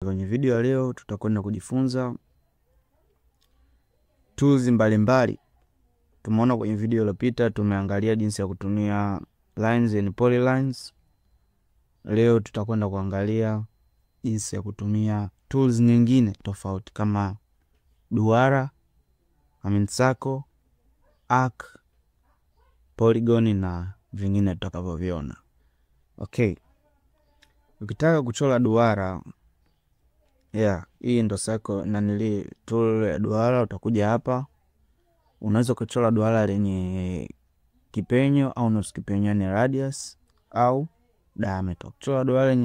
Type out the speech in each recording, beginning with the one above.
Kwenye video ya leo tutakwenda kujifunza tools mbalimbali. Tumeona kwenye video iliyopita tumeangalia jinsi ya kutumia lines and polylines. Leo tutakwenda kuangalia jinsi ya kutumia tools nyingine tofauti kama duara, circle, arc, polygon na vingine tutakavyoviona. Okay. Ukitaka kuchora duara, hii ndo circle na tool ya duara. Utakuja hapa, unaweza kuchora duara lenye kipenyo au nusu kipenyo, ni radius au diameter. Kuchora duara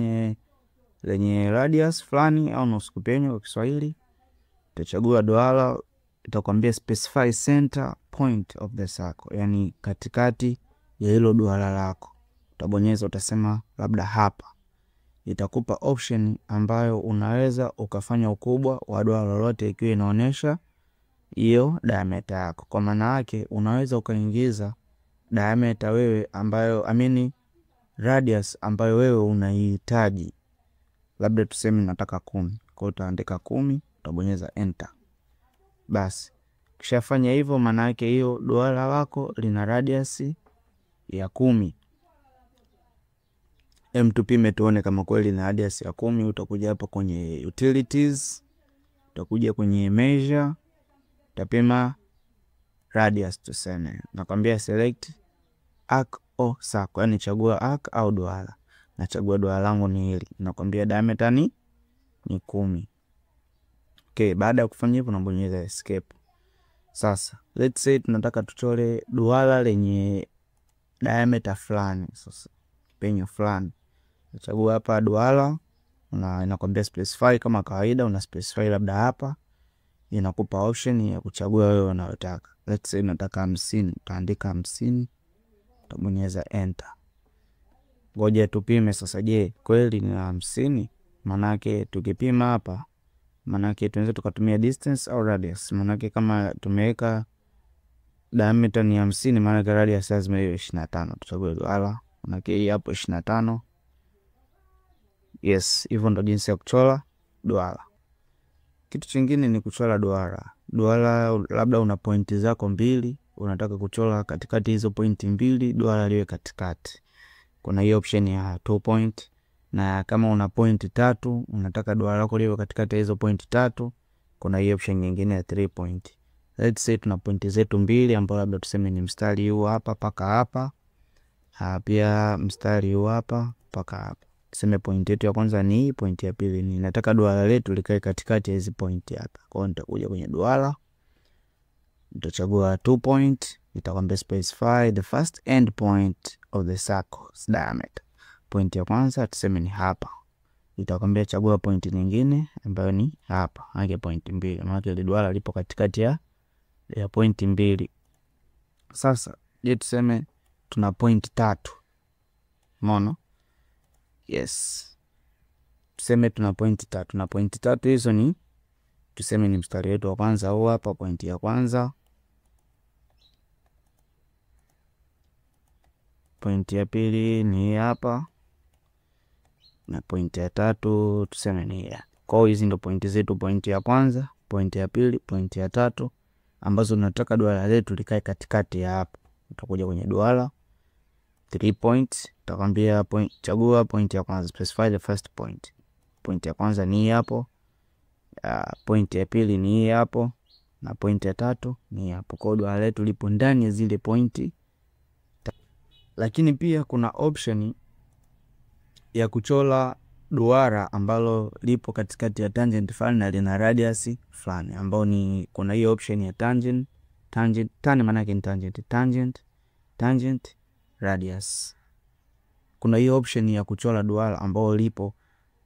lenye radius fulani au nusu kipenyo kwa Kiswahili, utachagua duara, itakwambia specify center point of the circle, yani katikati ya hilo duara lako. Utabonyeza, utasema labda hapa. Itakupa option ambayo unaweza ukafanya ukubwa wa duara lolote ikiwa inaonyesha hiyo diameter yako. Kwa maana yake unaweza ukaingiza diameter wewe ambayo radius ambayo wewe unahitaji. Labda tuseme nataka 10. Kwa utaandika 10, utabonyeza enter. Basi kishafanya hivyo, maana yake hiyo duara lako lina radius ya 10. Tupime tuone kama kweli na radius ya 10. Utakuja hapa kwenye utilities, utakuja kwenye measure, utapima radius. Tuseme nakwambia select arc or circle, yani chagua arc au duara. Nachagua duara langu ni hili, nakwambia diameter ni 10. Okay, baada ya kufanya hivyo unabonyeza escape. Sasa let's say tunataka tuchore duara lenye diameter fulani, sasa penyo fulani. Chagua hapa duara, inakwambia specify kama kawaida, una specify labda hapa. Inakupa option ya kuchagua wewe unayotaka. Let's say nataka 50, utaandika 50, utabonyeza enter. Ngoja tupime sasa, je, kweli ni 50? Manake tukipima hapa, manake tunaweza tukatumia distance au radius. Manake kama tumeweka diameter ni 50, manake radius lazima iwe 25. Tuchague duara, manake hii hapo 25. Yes, hivyo ndo jinsi ya kuchora duara. Kitu kingine ni kuchora duara. Duara labda una pointi zako 2, unataka kuchora katikati hizo pointi 2 duara liwe katikati. Kuna hiyo option ya 2 point, na kama una pointi 3 unataka duara lako liwe katikati hizo pointi 3, kuna hiyo option nyingine ya 3 point. Let's say tuna pointi zetu 2 ambapo labda tuseme ni mstari huu hapa paka hapa. Pia mstari huu hapa paka hapa. Tuseme point yetu ya kwanza ni hii, point ya pili ni, nataka duara letu likae katikati ya hizo point hapa. Kwa hiyo nitakuja kwenye duara, nitachagua 2 point, itakwambia specify the first end point of the circle's diameter. Point ya kwanza tuseme ni hapa. Itakwambia chagua point nyingine ambayo ni hapa, hage point 2. Maana ile duara lipo katikati ya point 2. Sasa je, tuseme tuna point 3. Umeona? Yes. Tuseme tuna point 3. Na point 3 hizo ni, tuseme ni mstari wetu wa kwanza huu hapa, point ya kwanza. Point ya pili ni hapa. Na point ya 3 tuseme ni hapa. Kwa hiyo hizi ndo point zetu, point ya kwanza, point ya pili, point ya 3, ambazo tunataka duara letu likae katikati ya hapa. Utakuja kwenye duara, 3 points, utakwambia chagua point ya kwanza, specify the first point. Point ya kwanza ni hapo, point ya pili ni hapo, na point ya 3 ni hapo. Kwa duara letu lipo ndani ya zile pointi. Lakini pia kuna option ya kuchora duara ambalo lipo katikati ya tangent fulani na lina radius fulani, ambao ni, kuna hiyo option ya tangent, maana yake ni tangent radius. Kuna hiyo option ya kuchora duara ambao lipo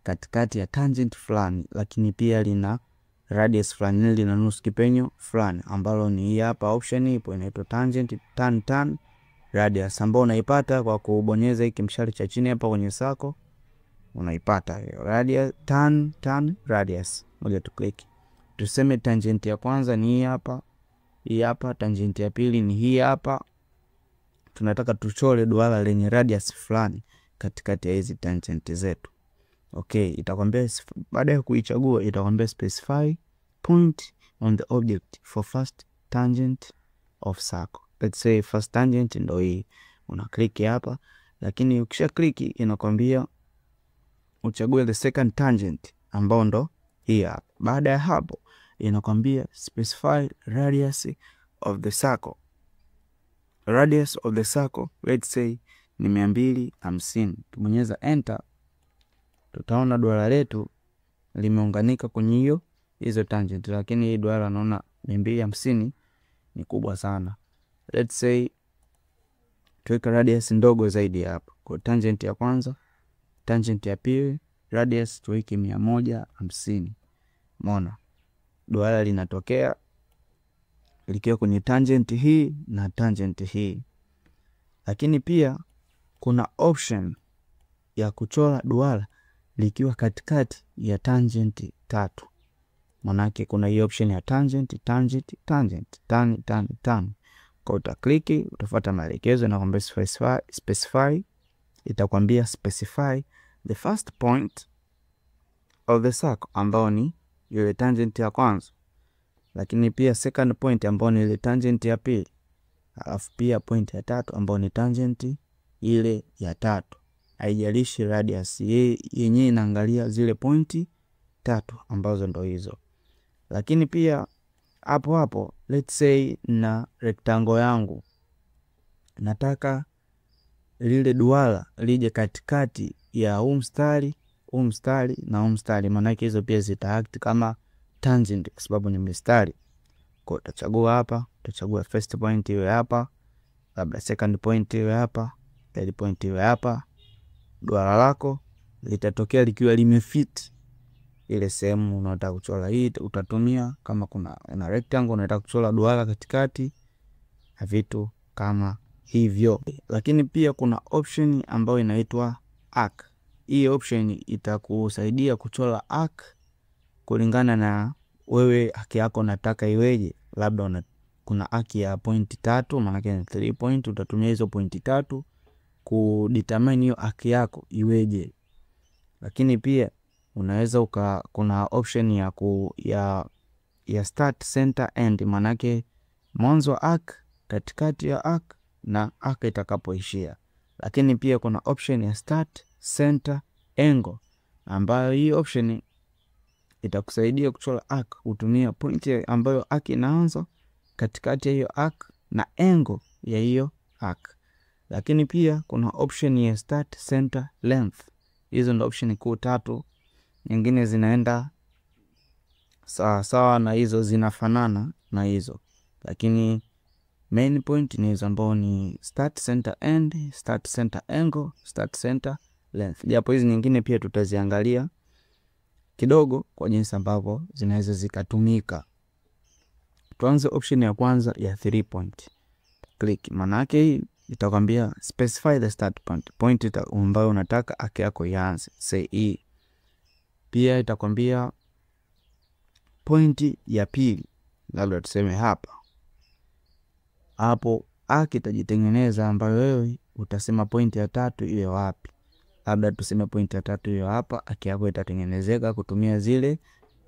katikati ya tangent fulani, lakini pia lina radius fulani, lina nusu kipenyo fulani, ambalo ni hii hapa option ipo, inaitwa tangent tan radius, ambao unaipata kwa kubonyeza hiki mshale cha chini hapa kwenye circle. Unaipata hiyo radius, tan radius. Ngoja tu click. Tuseme tangent ya kwanza ni hii hapa, tangent ya pili ni hii hapa. Tunataka tuchore duara lenye radius fulani katikati ya hizi tangent zetu. Okay, itakwambia baada ya kuichagua itakwambia specify point on the object for first tangent of circle. Let's say first tangent ndio hii. Una click hapa, lakini ukisha click inakwambia uchague the second tangent ambao ndo hii hapa. Baada ya hapo inakwambia specify radius of the circle. Radius of the circle, let's say ni 250. Tubonyeza enter, tutaona duara letu limeunganika kwenye hizo tangent, lakini hii duara naona 250 ni kubwa sana. Let's say tuweke radius ndogo zaidi hapa. Kwa tangent ya kwanza, tangent ya pili, radius tuweke 150. Umeona? Duara linatokea likiwa kwenye tangent hii na tangent hii. Lakini pia kuna option ya kuchora duara likiwa katikati ya tangent tatu. Manake kuna hii option ya tangent, tangent, tangent, tan. Kwa utakliki, utafuata maelekezo na kwambia specify, itakwambia specify the first point of the circle ambao ni ile tangent ya kwanza. Lakini pia second point ambao ni ile tangent ya pili. Alafu pia point ya tatu ambao ni tangent ile ya tatu. Haijalishi radius, yenyewe inaangalia zile pointi tatu ambazo ndo hizo. Lakini pia hapo let's say na rectangle yangu nataka lile duara lije katikati ya huu mstari na huu mstari, maana yake hizo pia zitaact kama tangent kwa sababu ni mstari. Kwa utachagua hapa, utachagua first point iwe hapa, labda second point iwe hapa, third point iwe hapa. Duara lako litatokea likiwa limefit ile sehemu unataka kuchora. Hii utatumia kama kuna na rectangle unataka kuchora duara katikati na vitu kama hivyo. Lakini pia kuna option ambayo inaitwa arc. Hii option itakusaidia kuchora arc kulingana na wewe arc yako unataka iweje. Labda kuna arc ya point 3, maana yake ni 3 point, utatumia hizo point 3 kudetermine hiyo arc yako iweje. Lakini pia unaweza kuna option ya start, center, end, maana yake mwanzo wa arc, katikati ya arc na arc itakapoishia. Lakini pia kuna option ya start, center, angle, ambayo hii option itakusaidia kuchora arc kutumia point ambayo arc inaanza, katikati ya hiyo arc na angle ya hiyo arc. Lakini pia kuna option ya start, center, length. Hizo ndio option kuu tatu. Nyingine zinaenda sawa na hizo, zinafanana na hizo. Lakini main point ni hizo ambao ni start, center, end, start, center, angle, start, center, length. Japo hizi nyingine pia tutaziangalia kidogo kwa jinsi ambavyo zinaweza zikatumika. Tuanze option ya kwanza ya 3 point. Click. Maana yake hii itakwambia specify the start point. Point ambayo unataka arc yako ianze. Say hii. Pia itakwambia point ya pili. Labda tuseme hapa. Hapo arc itajitengeneza ambayo wewe utasema point ya tatu iwe wapi. Labda tuseme point ya tatu iwe hapa, arc yako itatengenezeka kutumia zile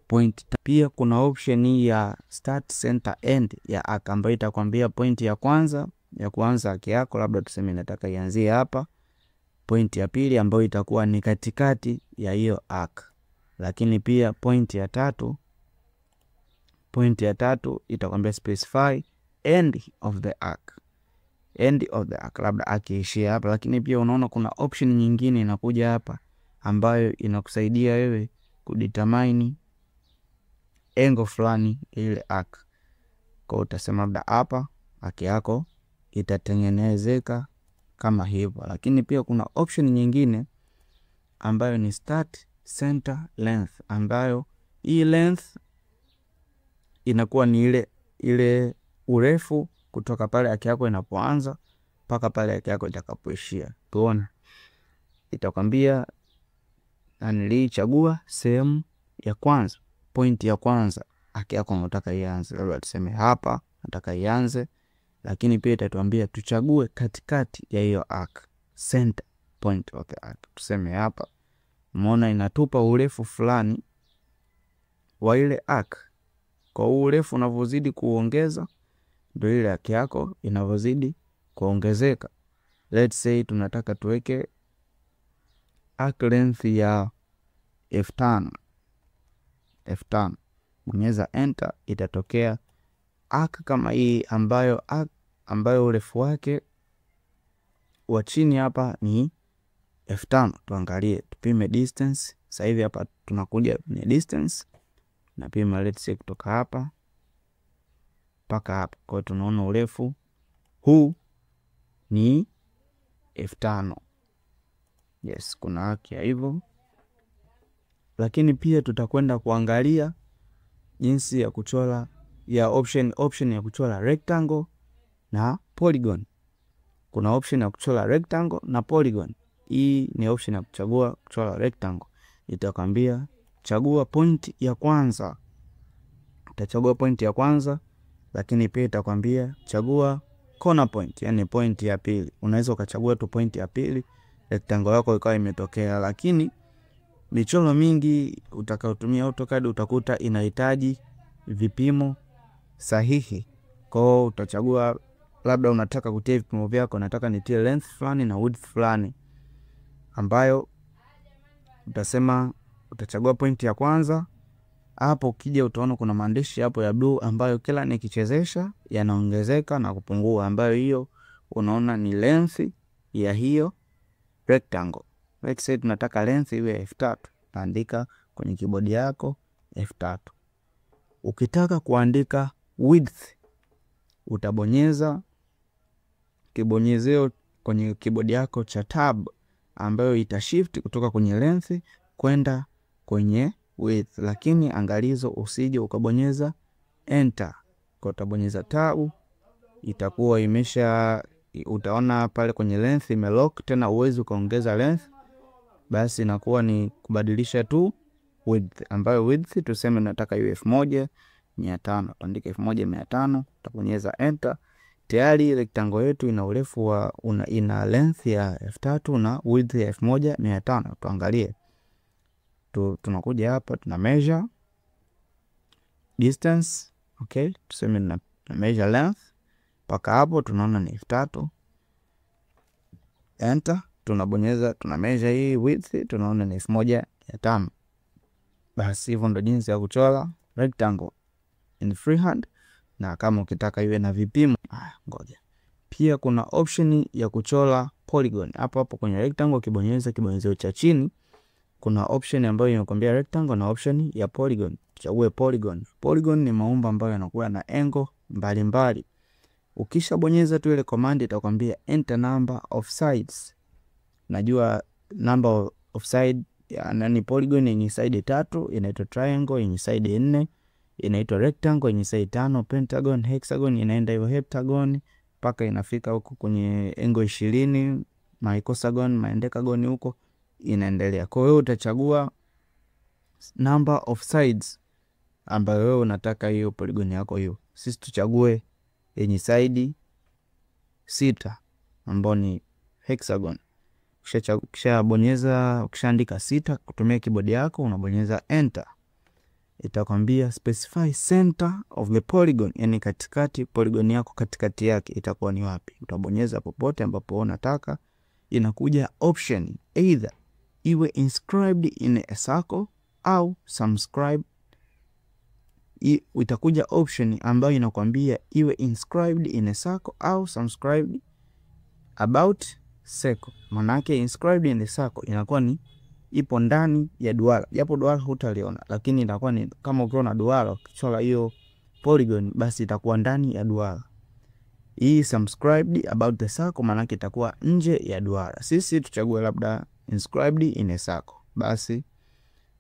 point. Pia kuna option ya start, center, end ya arc ambayo itakwambia point ya kwanza ya kuanza arc yako, labda tuseme nataka ianzie hapa. Point ya pili ambayo itakuwa ni katikati ya hiyo arc. Lakini pia point ya tatu itakwambia specify end of the arc. End of the arc, labda arc ishia hapa. Lakini pia unaona kuna option nyingine inakuja hapa ambayo inakusaidia wewe kudetermine angle fulani ile arc. Kwa utasema labda hapa arc yako itatengenezeka kama hivyo. Lakini pia kuna option nyingine ambayo ni start, center, length, ambayo hii length inakuwa ni ile urefu kutoka pale arc yako inapoanza mpaka pale arc yako itakapoishia. Tuone. Itakwambia nilichagua sehemu ya kwanza, point ya kwanza arc yako unataka ianze. Labda tuseme hapa nataka ianze. Lakini pia itatuambia tuchague katikati ya hiyo arc, center point of the arc. Tuseme hapa. Umeona inatupa urefu fulani wa ile arc. Kwa urefu unavyozidi kuongeza ndio ile arc yako inavyozidi kuongezeka. Let's say tunataka tuweke arc length ya F5. Bonyeza enter, itatokea arc kama hii ambayo urefu wake wa chini hapa ni F5. Tuangalie, tupime distance. Sasa hivi hapa tunakuja kwenye distance. Napima let's say kutoka hapa mpaka hapa. Kwa hiyo tunaona urefu huu ni F5. Yes, kuna haki ya hivyo. Lakini pia tutakwenda kuangalia jinsi ya kuchora ya option ya kuchora rectangle na polygon. Kuna option ya kuchora rectangle na polygon. Hii ni option ya kuchora rectangle. Itakwambia chagua point ya kwanza. Utachagua point ya kwanza, lakini pia itakwambia chagua corner point, yani point ya pili. Unaweza ukachagua tu point ya pili, rectangle yako ikawa imetokea. Lakini michoro mingi utakayotumia AutoCAD utakuta inahitaji vipimo sahihi. Kwa hiyo utachagua labda unataka kutia vipimo vyako, nataka nitie length fulani na width fulani, ambayo utasema utachagua point ya kwanza. Hapo ukija utaona kuna maandishi hapo ya blue ambayo kila nikichezesha yanaongezeka na kupungua, ambayo hiyo unaona ni length ya hiyo rectangle. Let's say tunataka length iwe F3, utaandika kwenye keyboard yako F3. Ukitaka kuandika width, utabonyeza kibonyezeo kwenye keyboard yako cha tab, ambayo itashift kutoka kwenye length kwenda kwenye width. Lakini angalizo, usije ukabonyeza enter. Kwa utabonyeza tab, itakuwa utaona pale kwenye length imelock, tena uwezi ukaongeza length. Basi inakuwa ni kubadilisha tu width, ambayo width tuseme nataka iwe 1500. Tuandike 1500, utabonyeza enter. Tayari rectangle yetu ina urefu ina length ya F3 na width ya 1500. Tuangalie. Tunakuja hapa, tuna measure distance. Okay, tuseme na measure length. Paka hapo tunaona ni F3. Enter. Tunabonyeza, tuna measure hii width, tunaona ni 1500. Basi hivyo ndo jinsi ya kuchora rectangle in freehand. Na kama ukitaka iwe na vipimo, ngoja. Pia kuna option ya kuchora polygon. Hapo kwenye rectangle ukibonyeza kibonyezeo cha chini, kuna option ambayo inakwambia rectangle na option ya polygon. Chague polygon. Polygon ni maumbo ambayo yanakuwa na angle mbalimbali. Ukishabonyeza tu ile command itakwambia enter number of sides. Najua number of side ni polygon yenye side 3 inaitwa triangle, yenye side 4 inaitwa rectangle, yenye side 5 pentagon, hexagon inaenda hiyo heptagon mpaka inafika huko kwenye angle 20, maicosagon, maendecagon huko inaendelea. Kwa hiyo utachagua number of sides ambayo wewe unataka hiyo polygon yako hiyo. Sisi tuchague yenye side 6 ambayo ni hexagon. Ukishaandika 6 kutumia keyboard yako, unabonyeza enter. Itakwambia specify center of the polygon, yani katikati polygon yako katikati yake itakuwa ni wapi. Utabonyeza popote ambapo unataka. Inakuja option either iwe inscribed in a circle au subscribed. Itakuja option ambayo inakwambia iwe inscribed in a circle au subscribed about circle. Manake inscribed in the circle inakuwa ni ipo ndani ya duara. Japo duara hutaliona, lakini inakuwa ni kama ukiona duara ukichora hiyo polygon, basi itakuwa ndani ya duara. Hii subscribed about the circle manake itakuwa nje ya duara. Sisi tuchague labda inscribed in a circle. Basi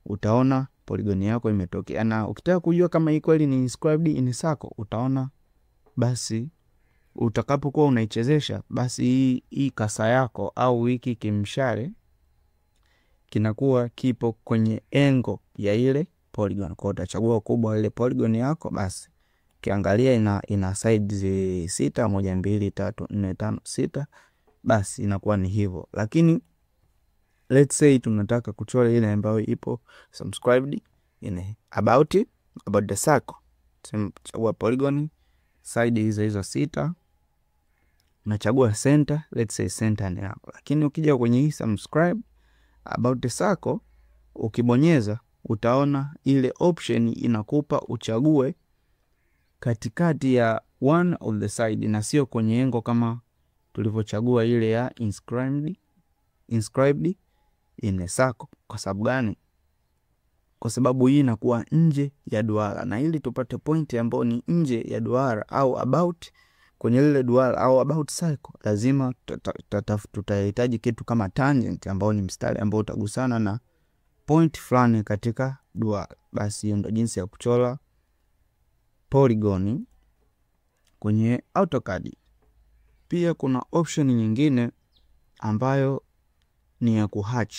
utaona polygon yako imetokea. Na ukitaka kujua kama hii kweli ni inscribed in a circle, utaona basi utakapokuwa unaichezesha, basi hii kasa yako au wiki kimshale kinakuwa kipo kwenye angle ya ile polygon. Kwa utachagua ukubwa ile polygon yako, basi kiangalia ina sides 6, 1 2 3 4 5 6, basi inakuwa ni hivyo. Lakini let's say tunataka kuchora ile ambayo ipo subscribed in about the circle. Chagua polygon, side hizo 6, unachagua center, let's say center ni hapo. Lakini ukija kwenye hii subscribe about the circle, ukibonyeza utaona ile option inakupa uchague katikati ya one of the side na sio kwenye engo kama tulivyochagua ile ya inscribed in a circle. Kwa sababu gani? Kwa sababu hii inakuwa nje ya duara, na ili tupate point ambayo ni nje ya duara au about kwenye lile duara au about circle, lazima tutahitaji kitu kama tangent ambao ni mstari ambao utagusana na point fulani katika duara. Basi hiyo ndio jinsi ya kuchora polygon kwenye AutoCAD. Pia kuna option nyingine ambayo ni ya kuhatch.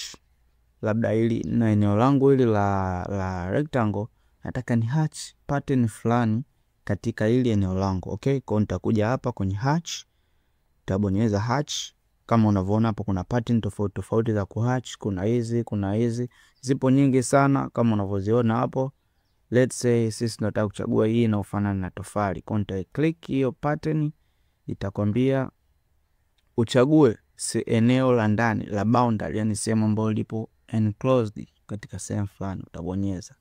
Labda hili na eneo langu hili la rectangle nataka ni hatch pattern fulani katika hili eneo langu. Okay, kwa nitakuja hapa kwenye hatch, tabonyeza hatch. Kama unavyoona hapo kuna pattern tofauti tofauti za kuhatch, kuna hizi, zipo nyingi sana kama unavyoziona hapo. Let's say sisi tunataka kuchagua hii inayofanana na tofali. Kwa nita click hiyo pattern, itakwambia uchague eneo la ndani la boundary, yani sehemu ambayo lipo enclosed katika sehemu fulani, utabonyeza.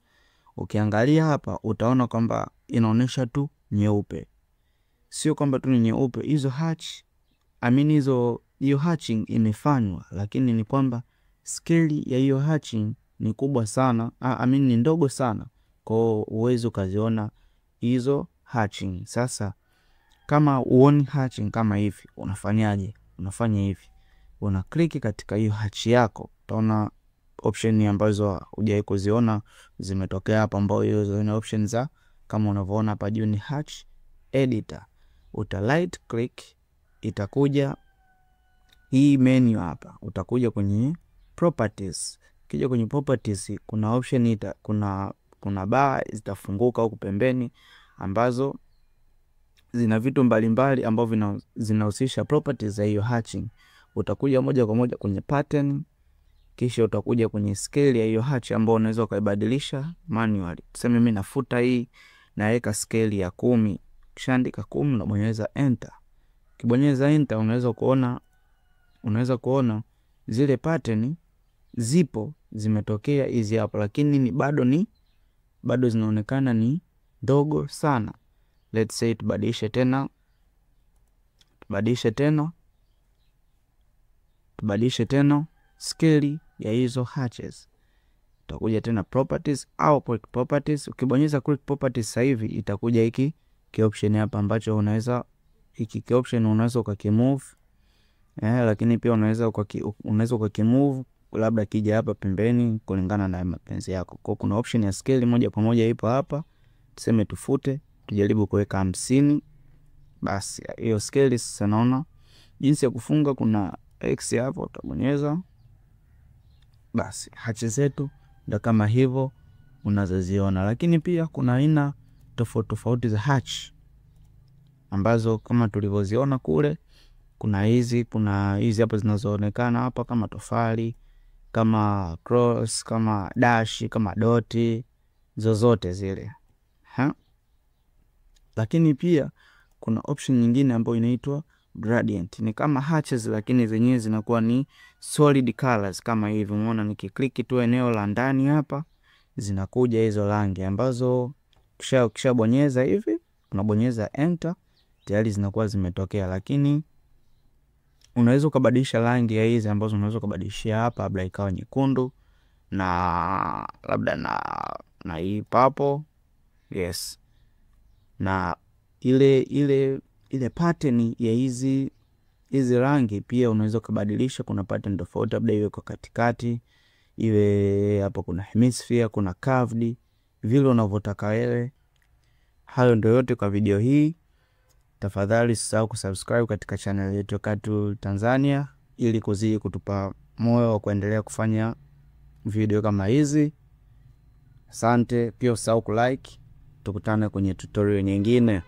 Ukiangalia hapa utaona kwamba inaonyesha tu nyeupe. Sio kwamba tu ni nyeupe, hizo hatch hiyo hatching imefanywa, lakini ni kwamba scale ya hiyo hatching ni kubwa sana, ni ndogo sana, kwa uwezo ukaziona hizo hatching. Sasa kama uone hatching kama hivi, unafanyaje? Unafanya hivi, una click katika hiyo hatch yako, utaona option ambazo hujawahi kuziona zimetokea hapa, ambao hizo ni option za kama unavyoona hapa juu ni hatch editor. Uta right click, itakuja hii menu hapa, utakuja kwenye properties. Kija kwenye properties kuna option kuna bar zitafunguka huko pembeni ambazo zina vitu mbalimbali ambavyo zinahusisha properties za hiyo hatching. Utakuja moja kwa moja kwenye pattern, kisha utakuja kwenye scale ya hiyo hatch ambayo unaweza kuibadilisha manually. Tuseme mimi nafuta hii, naweka scale ya 10, kisha andika 10 na bonyeza enter. Ukibonyeza enter unaweza kuona zile pattern zimetokea hizi hapa, lakini bado zinaonekana ni ndogo sana. Let's say tubadilishe tena scale ya hizo hatches. Utakuja tena properties au quick properties. Ukibonyeza quick properties sasa hivi itakuja hiki option hapa ambacho unaweza option unaweza ukakimove, lakini pia unaweza ukakimove labda kija hapa pembeni kulingana na mapenzi yako. Kwa kuna option ya scale moja kwa moja ipo hapa. Tuseme tufute, tujaribu kuweka 50. Basi hiyo scale sasa naona jinsi ya kufunga, kuna X hapo utabonyeza. Basi hatch zetu ndio kama hivyo unazoziona. Lakini pia kuna aina tofauti za hatch ambazo kama tulivyoziona kule, kuna hizi hapa zinazoonekana hapa kama tofali, kama cross, kama dash, kama doti, zozote zile. Lakini pia kuna option nyingine ambayo inaitwa gradient. Ni kama hatches lakini zenyewe zinakuwa ni solid colors kama hivi. Umeona nikiklik tu eneo la ndani hapa, zinakuja hizo rangi ambazo kisha bonyeza hivi, unabonyeza enter, tayari zinakuwa zimetokea. Lakini unaweza kubadilisha rangi ya hizi ambazo unaweza kubadilishia hapa, labda ikawa nyekundu na labda na hii purple. Yes. Na ile pattern ya hizi rangi pia unaweza kubadilisha. Kuna pattern tofauti, labda iwe kwa katikati, iwe hapo kuna hemisphere, kuna curved, vile unavyotaka wewe. Hayo ndio yote kwa video hii. Tafadhali usisahau kusubscribe katika channel yetu CAD Tanzania ili kuzidi kutupa moyo wa kuendelea kufanya video kama hizi. Asante. Pia usisahau kulike. Tukutane kwenye tutorial nyingine.